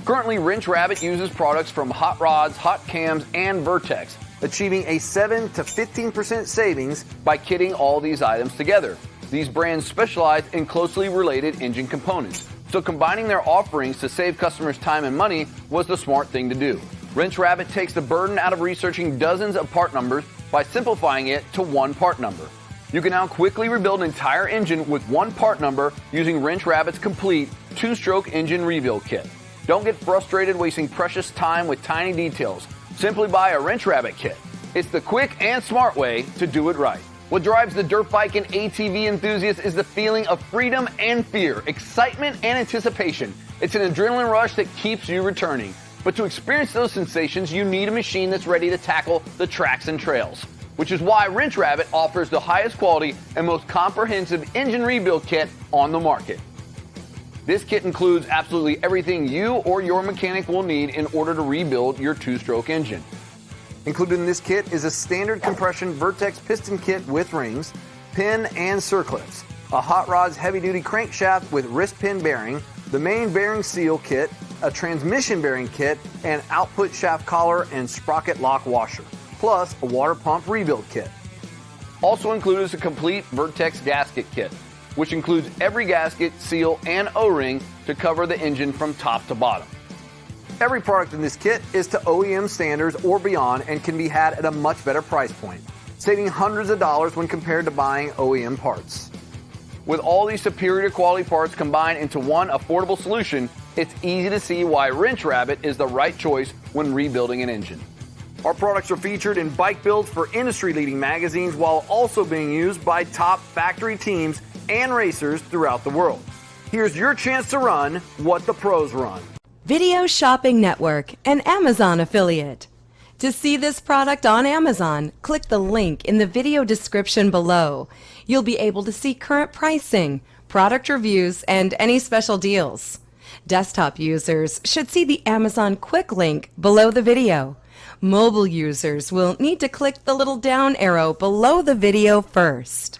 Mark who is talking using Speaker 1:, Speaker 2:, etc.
Speaker 1: Currently, Wrench Rabbit uses products from Hot Rods, Hot Cams, and Vertex, achieving a 7 to 15% savings by kitting all these items together. These brands specialize in closely related engine components, so combining their offerings to save customers time and money was the smart thing to do. Wrench Rabbit takes the burden out of researching dozens of part numbers by simplifying it to one part number. You can now quickly rebuild an entire engine with one part number using Wrench Rabbit's complete 2-stroke engine rebuild kit. Don't get frustrated wasting precious time with tiny details. Simply buy a Wrench Rabbit kit. It's the quick and smart way to do it right. What drives the dirt bike and ATV enthusiast is the feeling of freedom and fear, excitement and anticipation. It's an adrenaline rush that keeps you returning. But to experience those sensations, you need a machine that's ready to tackle the tracks and trails, which is why Wrench Rabbit offers the highest quality and most comprehensive engine rebuild kit on the market. This kit includes absolutely everything you or your mechanic will need in order to rebuild your 2-stroke engine. Included in this kit is a standard compression Vertex Piston Kit with rings, pin and circlips, a Hot Rods heavy-duty crankshaft with wrist pin bearing, the main bearing seal kit, a transmission bearing kit, and output shaft collar and sprocket lock washer, plus a water pump rebuild kit. Also included is a complete Vertex gasket kit, which includes every gasket, seal, and O-ring to cover the engine from top to bottom. Every product in this kit is to OEM standards or beyond and can be had at a much better price point, saving hundreds of dollars when compared to buying OEM parts. With all these superior quality parts combined into one affordable solution, it's easy to see why Wrench Rabbit is the right choice when rebuilding an engine. Our products are featured in bike builds for industry-leading magazines while also being used by top factory teams and racers throughout the world. Here's your chance to run what the pros run.
Speaker 2: Video Shopping Network, an Amazon affiliate. To see this product on Amazon, click the link in the video description below. You'll be able to see current pricing, product reviews, and any special deals. Desktop users should see the Amazon quick link below the video. Mobile users will need to click the little down arrow below the video first.